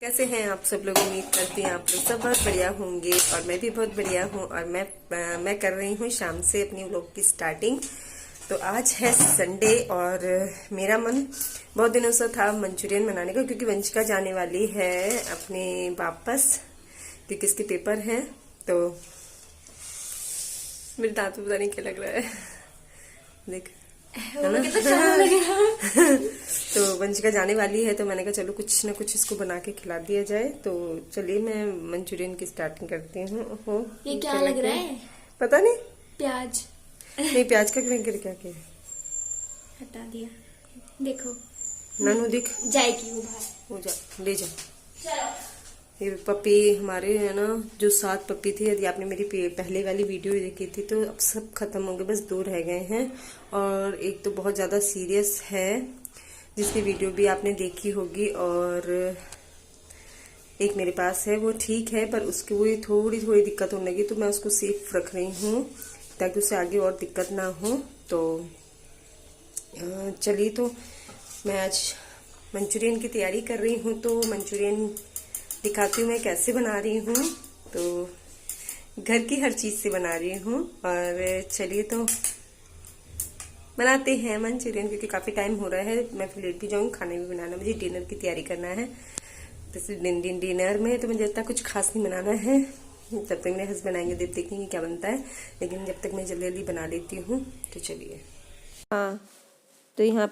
कैसे हैं आप सब लोग। उम्मीद करती हैं आप लोग सब बहुत बढ़िया होंगे और मैं भी बहुत बढ़िया हूँ। और मैं कर रही हूँ शाम से अपनी व्लॉग की स्टार्टिंग। तो आज है संडे और मेरा मन बहुत दिनों से था मंचूरियन बनाने का, क्योंकि वंशिका जाने वाली है अपने वापस, क्योंकि इसके पेपर हैं। तो मेरे दांत में पता नहीं क्या लग रहा है, देख है ना। तो वंशिका जाने वाली है, तो मैंने कहा चलो कुछ ना कुछ इसको बना के खिला दिया जाए। तो चलिए मैं मंचूरियन की स्टार्टिंग करती हूँ। ये क्या लग रहा है? पता नहीं, प्याज। नहीं प्याज का फिंगर क्या किया, हटा दिया। देखो नानू दिख जाएगी वो बाहर। हो जा, ले जा। चलो ये पपी हमारे है ना, जो 7 पपी थी, यदि आपने मेरी पहले वाली वीडियो देखी थी तो अब सब खत्म हो गए, बस 2 रह गए हैं। और एक तो बहुत ज्यादा सीरियस है जिसकी वीडियो भी आपने देखी होगी, और एक मेरे पास है वो ठीक है, पर उसकी वो थोड़ी थोड़ी दिक्कत होने लगी, तो मैं उसको सेफ रख रही हूँ ताकि उससे आगे और दिक्कत ना हो। तो चलिए, तो मैं आज मंचूरियन की तैयारी कर रही हूँ। तो मंचूरियन दिखाती हूँ मैं कैसे बना रही हूँ। तो घर की हर चीज से बना रही हूँ। और चलिए तो बनाते हैं मंचूरियन, क्योंकि काफी टाइम हो रहा है, मैं फिर लेट भी जाऊंगी, खाने भी बनाना, मुझे डिनर की तैयारी करना है। जैसे डिनर में तो मुझे इतना कुछ खास नहीं बनाना है, तब तक मेरे हस्बैंड आएंगे, देखेंगे क्या बनता है, लेकिन जब तक मैं जल्दी जल्दी बना लेती हूँ। तो चलिए, हाँ तो यहाँ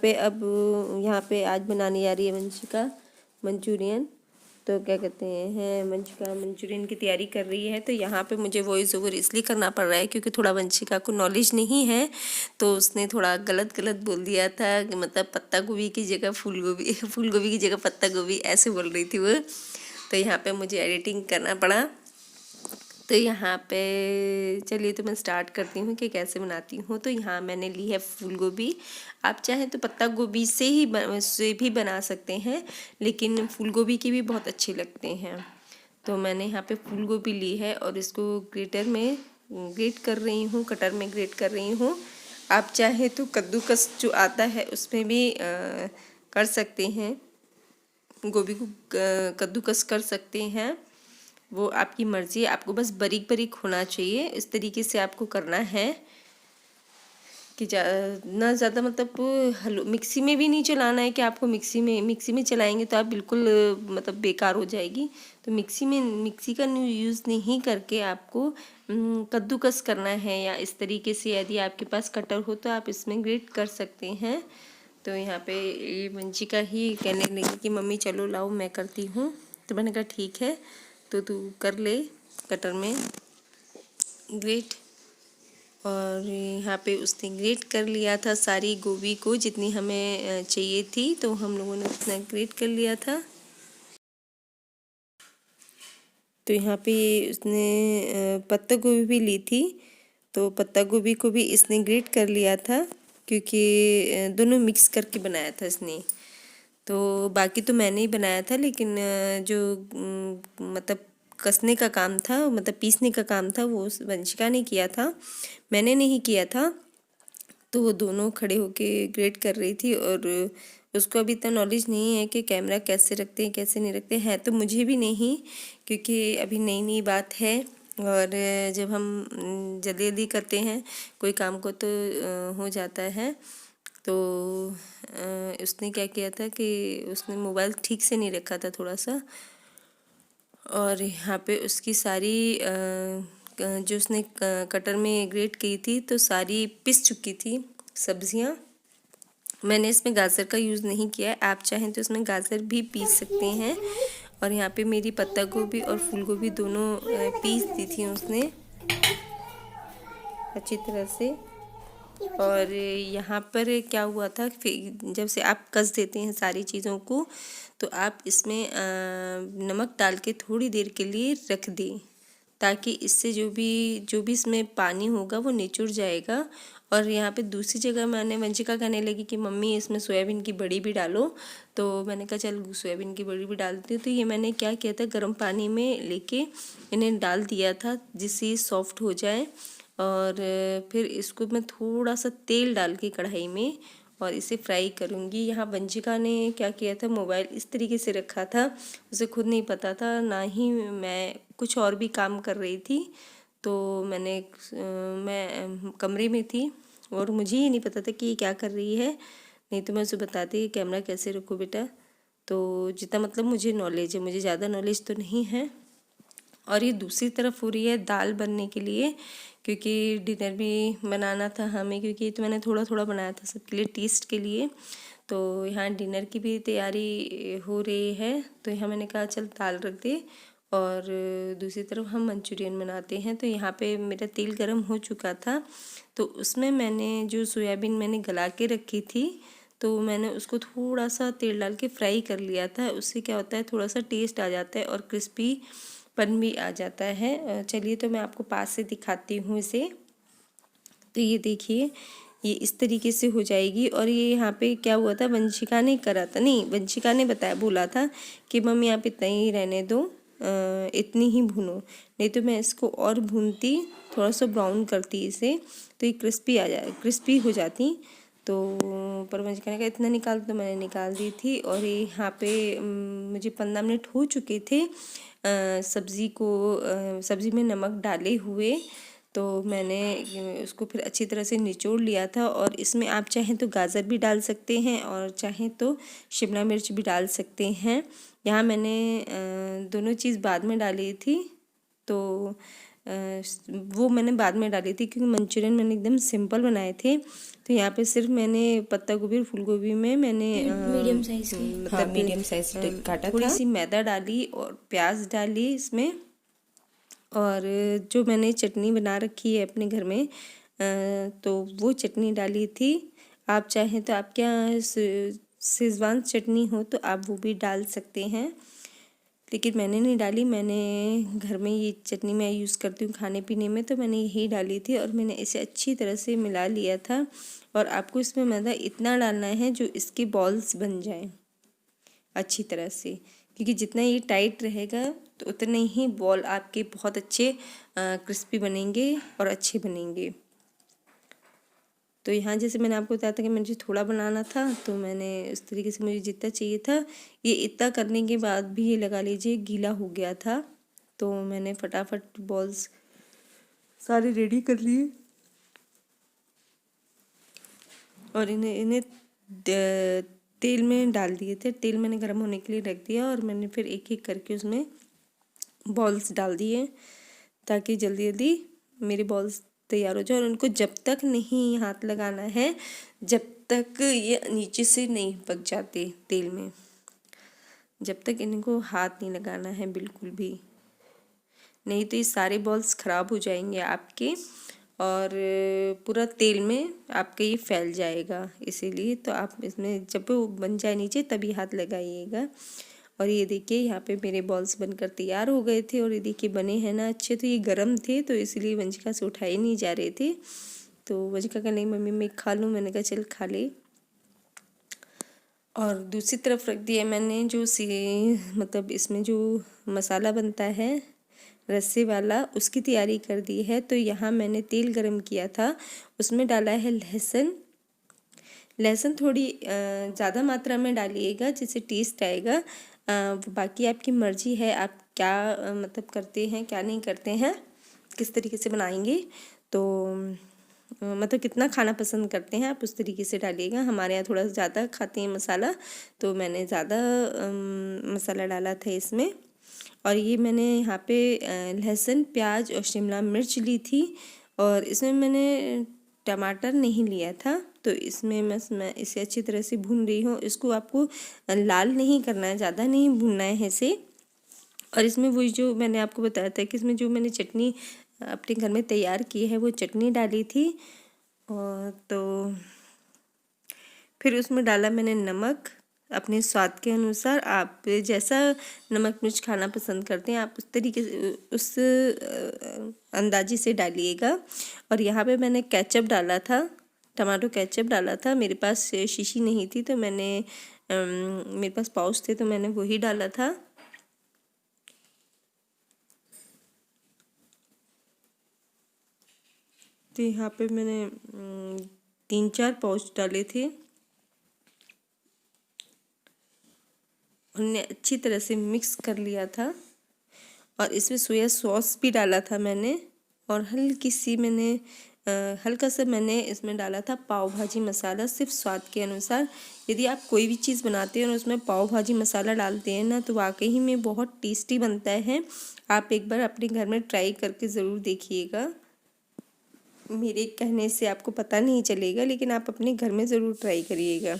पे आज बनाने जा रही है वंशिका मंचूरियन। तो क्या कहते हैं, वंशिका मंचूरियन की तैयारी कर रही है। तो यहाँ पे मुझे वॉइस ओवर इसलिए करना पड़ रहा है क्योंकि थोड़ा वंशिका को नॉलेज नहीं है, तो उसने थोड़ा गलत गलत बोल दिया था कि मतलब पत्ता गोभी की जगह फूल गोभी, फूल गोभी की जगह पत्ता गोभी ऐसे बोल रही थी वो। तो यहाँ पे मुझे एडिटिंग करना पड़ा। तो यहाँ पे चलिए, तो मैं स्टार्ट करती हूँ कि कैसे बनाती हूँ। तो यहाँ मैंने ली है फूल गोभी। आप चाहें तो पत्ता गोभी से भी बना सकते हैं, लेकिन फूल गोभी के भी बहुत अच्छे लगते हैं। तो मैंने यहाँ पे फूल गोभी ली है और इसको ग्रेटर में ग्रेट कर रही हूँ, कटर में ग्रेट कर रही हूँ। आप चाहें तो कद्दूकस जो आता है उसमें भी कर सकते हैं, गोभी को कद्दूकस कर सकते हैं, वो आपकी मर्जी है। आपको बस बारीक बारीक होना चाहिए, इस तरीके से आपको करना है कि ना ज़्यादा मतलब मिक्सी में भी नहीं चलाना है कि आपको मिक्सी में चलाएंगे तो आप बिल्कुल मतलब बेकार हो जाएगी। तो मिक्सी का यूज़ नहीं करके आपको कद्दूकस करना है, या इस तरीके से यदि आपके पास कटर हो तो आप इसमें ग्रेट कर सकते हैं। तो यहाँ पे ये वंशिका ही कहने लगी कि मम्मी चलो लाओ मैं करती हूँ। तो मैंने कहा ठीक है, तो तू कर ले कटर में ग्रेट। और यहाँ पे उसने ग्रेट कर लिया था सारी गोभी को, जितनी हमें चाहिए थी, तो हम लोगों ने उतना ग्रेट कर लिया था। तो यहाँ पे उसने पत्ता गोभी भी ली थी, तो पत्ता गोभी को भी इसने ग्रेट कर लिया था, क्योंकि दोनों मिक्स करके बनाया था इसने। तो बाकी तो मैंने ही बनाया था, लेकिन जो मतलब कसने का काम था, मतलब पीसने का काम था, वो वंशिका ने किया था, मैंने नहीं किया था। तो वो दोनों खड़े होके ग्रेट कर रही थी, और उसको अभी इतना नॉलेज नहीं है कि कैमरा कैसे रखते हैं कैसे नहीं रखते हैं, तो मुझे भी नहीं, क्योंकि अभी नई नई बात है। और जब हम जल्दी जल्दी करते हैं कोई काम को तो हो जाता है। तो उसने क्या किया था कि उसने मोबाइल ठीक से नहीं रखा था थोड़ा सा, और यहाँ पे उसकी सारी जो उसने कटर में ग्रेट की थी तो सारी पिस चुकी थी सब्जियाँ। मैंने इसमें गाजर का यूज़ नहीं किया है, आप चाहें तो इसमें गाजर भी पीस सकते हैं। और यहाँ पे मेरी पत्ता गोभी और फूल गोभी दोनों पीस दी थी उसने अच्छी तरह से। और यहाँ पर क्या हुआ था, जब से आप कस देते हैं सारी चीज़ों को, तो आप इसमें नमक डाल के थोड़ी देर के लिए रख दें, ताकि इससे जो भी इसमें पानी होगा वो निचुड़ जाएगा। और यहाँ पे दूसरी जगह मैंने वंशिका कहने लगी कि मम्मी इसमें सोयाबीन की बड़ी भी डालो, तो मैंने कहा चल सोयाबीन की बड़ी भी डालती हूँ। तो ये मैंने क्या किया था, गर्म पानी में लेके इन्हें डाल दिया था जिससे ये सॉफ्ट हो जाए। और फिर इसको मैं थोड़ा सा तेल डाल के कढ़ाई में, और इसे फ्राई करूँगी। यहाँ वंशिका ने क्या किया था, मोबाइल इस तरीके से रखा था, उसे खुद नहीं पता था, ना ही मैं कुछ और भी काम कर रही थी। तो मैं कमरे में थी और मुझे ही नहीं पता था कि ये क्या कर रही है, नहीं तो मैं उसे बताती कि कैमरा कैसे रखो बेटा। तो जितना मतलब मुझे नॉलेज है, मुझे ज़्यादा नॉलेज तो नहीं है। और ये दूसरी तरफ हो रही है दाल बनने के लिए, क्योंकि डिनर भी बनाना था हमें, क्योंकि तो मैंने थोड़ा थोड़ा बनाया था सबके लिए, टेस्ट के लिए। तो यहाँ डिनर की भी तैयारी हो रही है, तो यहाँ मैंने कहा चल दाल रख दे और दूसरी तरफ हम मंचूरियन बनाते हैं। तो यहाँ पे मेरा तेल गरम हो चुका था, तो उसमें मैंने जो सोयाबीन मैंने गला के रखी थी, तो मैंने उसको थोड़ा सा तेल डाल के फ्राई कर लिया था। उससे क्या होता है, थोड़ा सा टेस्ट आ जाता है और क्रिस्पी पन भी आ जाता है। चलिए तो मैं आपको पास से दिखाती हूँ इसे। तो ये देखिए, ये इस तरीके से हो जाएगी। और ये यहाँ पे क्या हुआ था, वंशिका ने करा था, नहीं वंशिका ने बोला था कि मम्मी आप इतना ही रहने दो, इतनी ही भूनो, नहीं तो मैं इसको और भूनती, थोड़ा सा ब्राउन करती इसे, तो ये क्रिस्पी हो जाती। तो पर वंशिका ने कहा इतना निकाल, तो मैंने निकाल दी थी। और ये यहाँ पे मुझे 15 मिनट हो चुके थे सब्ज़ी में नमक डाले हुए। तो मैंने उसको फिर अच्छी तरह से निचोड़ लिया था। और इसमें आप चाहें तो गाजर भी डाल सकते हैं और चाहें तो शिमला मिर्च भी डाल सकते हैं। यहाँ मैंने दोनों चीज़ बाद में डाली थी, तो वो मैंने बाद में डाली थी क्योंकि मंचूरियन मैंने एकदम सिंपल बनाए थे। तो यहाँ पे सिर्फ मैंने पत्ता गोभी और फूल गोभी में मैंने मीडियम साइज की, मतलब मीडियम साइज काटा थोड़ी था। सी मैदा डाली और प्याज डाली इसमें। और जो मैंने चटनी बना रखी है अपने घर में, तो वो चटनी डाली थी। आप चाहें तो आपके यहाँ शेज़वान चटनी हो तो आप वो भी डाल सकते हैं, लेकिन मैंने नहीं डाली। मैंने घर में ये चटनी मैं यूज़ करती हूँ खाने पीने में, तो मैंने यही डाली थी और मैंने इसे अच्छी तरह से मिला लिया था। और आपको इसमें मैदा इतना डालना है जो इसके बॉल्स बन जाएं अच्छी तरह से, क्योंकि जितना ये टाइट रहेगा तो उतने ही बॉल आपके बहुत अच्छे क्रिस्पी बनेंगे और अच्छे बनेंगे। तो यहाँ जैसे मैंने आपको बताया था कि मुझे थोड़ा बनाना था, तो मैंने उस तरीके से मुझे जितना चाहिए था, ये इतना करने के बाद भी ये लगा लीजिए गीला हो गया था। तो मैंने फटाफट बॉल्स सारे रेडी कर लिए और इन्हें तेल में डाल दिए थे। तेल मैंने गर्म होने के लिए रख दिया और मैंने फिर एक एक करके उसमें बॉल्स डाल दिए ताकि जल्दी जल्दी मेरे बॉल्स तैयार हो जाए। और उनको जब तक नहीं हाथ लगाना है जब तक ये नीचे से नहीं पक जाते तेल में, जब तक इनको हाथ नहीं लगाना है बिल्कुल भी, नहीं तो ये सारे बॉल्स ख़राब हो जाएंगे आपके और पूरा तेल में आपके ये फैल जाएगा। इसीलिए तो आप इसमें जब वो बन जाए नीचे तभी हाथ लगाइएगा। और ये देखिए यहाँ पे मेरे बॉल्स बनकर तैयार हो गए थे और ये देखिए बने हैं ना अच्छे। तो ये गरम थे तो इसलिए वंशिका से उठाए नहीं जा रहे थे। तो वंशिका का नहीं मम्मी मैं खा लूँ, मैंने कहा चल खा ले। और दूसरी तरफ रख दिया मैंने जो मतलब इसमें जो मसाला बनता है रस्से वाला, उसकी तैयारी कर दी है। तो यहाँ मैंने तेल गरम किया था, उसमें डाला है लहसुन थोड़ी ज़्यादा मात्रा में डालिएगा जिससे टेस्ट आएगा। बाकी आपकी मर्ज़ी है आप क्या मतलब करते हैं क्या नहीं करते हैं, किस तरीके से बनाएंगे, तो मतलब कितना खाना पसंद करते हैं आप उस तरीके से डालिएगा। हमारे यहाँ थोड़ा ज़्यादा खाते हैं मसाला, तो मैंने ज़्यादा मसाला डाला था इसमें। और ये मैंने यहाँ पे लहसुन प्याज और शिमला मिर्च ली थी और इसमें मैंने टमाटर नहीं लिया था। तो इसमें मैं इसे अच्छी तरह से भून रही हूँ। इसको आपको लाल नहीं करना है, ज़्यादा नहीं भूनना है इसे। और इसमें वही जो मैंने आपको बताया था कि इसमें जो मैंने चटनी अपने घर में तैयार की है वो चटनी डाली थी। और तो फिर उसमें डाला मैंने नमक अपने स्वाद के अनुसार। आप जैसा नमक मिर्च खाना पसंद करते हैं आप उस तरीके से उस अंदाजे से डालिएगा। और यहाँ पे मैंने केचप डाला था, टमाटो केचप डाला था। मेरे पास शीशी नहीं थी तो मैंने मेरे पास पाउच थे तो मैंने वही डाला था। तो यहाँ पे मैंने 3-4 पाउच डाले थे हमने अच्छी तरह से मिक्स कर लिया था और इसमें सोया सॉस भी डाला था मैंने और हल्का सा मैंने इसमें डाला था पाव भाजी मसाला, सिर्फ स्वाद के अनुसार। यदि आप कोई भी चीज़ बनाते हैं और उसमें पाव भाजी मसाला डालते हैं ना तो वाकई में बहुत टेस्टी बनता है। आप एक बार अपने घर में ट्राई करके ज़रूर देखिएगा। मेरे कहने से आपको पता नहीं चलेगा, लेकिन आप अपने घर में ज़रूर ट्राई करिएगा।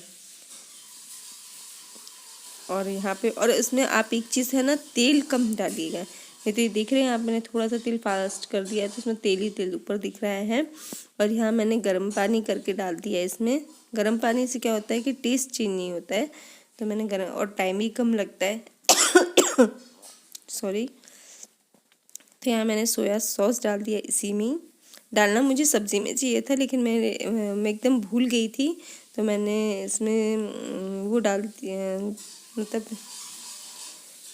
और यहाँ पे और इसमें आप एक चीज़ है ना, तेल कम डालिएगा। नहीं तो ये देख रहे हैं आप, मैंने थोड़ा सा तेल फास्ट कर दिया है तो इसमें तेल ही तेल ऊपर दिख रहा है। और यहाँ मैंने गर्म पानी करके डाल दिया है इसमें। गर्म पानी से क्या होता है कि टेस्ट चेंज नहीं होता है, तो मैंने गर्म और टाइम भी कम लगता है सॉरी। तो यहाँ मैंने सोया सॉस डाल दिया। इसी में डालना मुझे सब्ज़ी में चाहिए था, लेकिन मैं एकदम भूल गई थी, तो मैंने इसमें वो डाल दिया, मतलब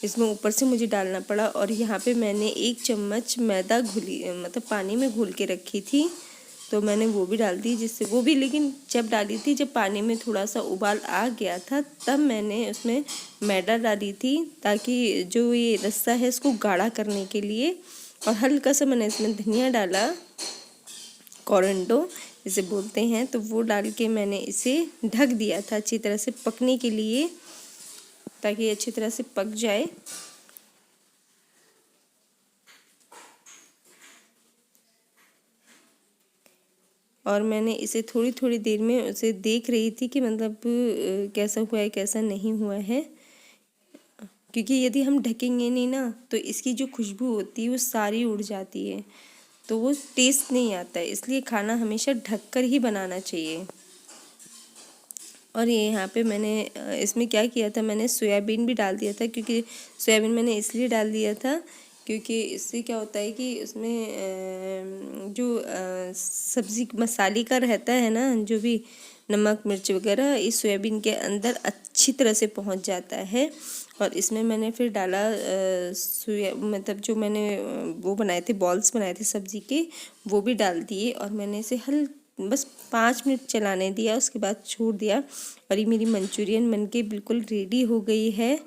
इसमें ऊपर से मुझे डालना पड़ा। और यहाँ पे मैंने 1 चम्मच मैदा मतलब पानी में घोल के रखी थी, तो मैंने वो भी डाल दी। जिससे वो भी, लेकिन जब डाली थी, जब पानी में थोड़ा सा उबाल आ गया था, तब मैंने उसमें मैदा डाली थी, ताकि जो ये रस्सा है इसको गाढ़ा करने के लिए। और हल्का सा मैंने इसमें धनिया डाला, कोरिएंडर इसे बोलते हैं, तो वो डाल के मैंने इसे ढक दिया था अच्छी तरह से पकने के लिए, ताकि ये अच्छी तरह से पक जाए। और मैंने इसे थोड़ी थोड़ी देर में उसे देख रही थी कि मतलब कैसा हुआ है कैसा नहीं हुआ है, क्योंकि यदि हम ढकेंगे नहीं ना तो इसकी जो खुशबू होती है वो सारी उड़ जाती है, तो वो टेस्ट नहीं आता है। इसलिए खाना हमेशा ढककर ही बनाना चाहिए। और ये यहाँ पे मैंने इसमें क्या किया था, मैंने सोयाबीन भी डाल दिया था, क्योंकि सोयाबीन मैंने इसलिए डाल दिया था क्योंकि इससे क्या होता है कि उसमें जो सब्ज़ी मसाले का रहता है ना, जो भी नमक मिर्च वगैरह, इस सोयाबीन के अंदर अच्छी तरह से पहुंच जाता है। और इसमें मैंने फिर डाला मतलब जो मैंने वो बनाए थे, बॉल्स बनाए थे सब्ज़ी के, वो भी डाल दिए। और मैंने इसे बस 5 मिनट चलाने दिया, उसके बाद छोड़ दिया। और ये मेरी मंचूरियन बनके बिल्कुल रेडी हो गई है।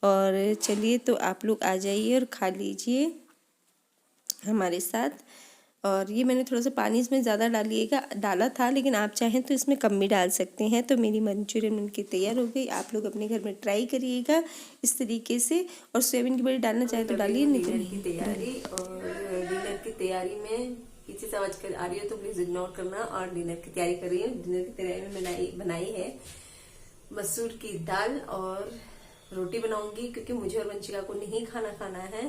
और चलिए, तो आप लोग आ जाइए और खा लीजिए हमारे साथ। और ये मैंने थोड़ा सा पानी इसमें ज़्यादा डाला था, लेकिन आप चाहें तो इसमें कम भी डाल सकते हैं। तो मेरी मंचूरियन बनके तैयार हो गई। आप लोग अपने घर में ट्राई करिएगा इस तरीके से। और सोयाबीन की बड़ी डालना चाहे तो डालिए, नहीं तो नहीं। तैयारी और डिनर की तैयारी में किसी से आवाज कर आ रही हो तो प्लीज इग्नोर करना। और डिनर की तैयारी कर रही हूँ। डिनर की तैयारी में बनाई है मसूर की दाल और रोटी बनाऊंगी, क्योंकि मुझे और वंशिका को नहीं खाना है।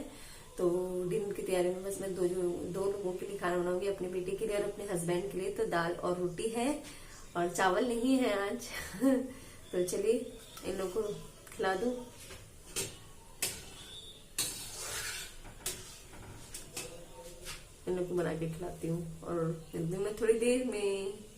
तो डिनर की तैयारी में बस मैं दो लोगों के लिए खाना बनाऊंगी, अपने बेटे के लिए और अपने हस्बैंड के लिए। तो दाल और रोटी है और चावल नहीं है आज तो चलिए इन लोगों को खिला दूं। इन लोग को बना के खिलाती हूँ और मिलती हूँ मैं थोड़ी देर में।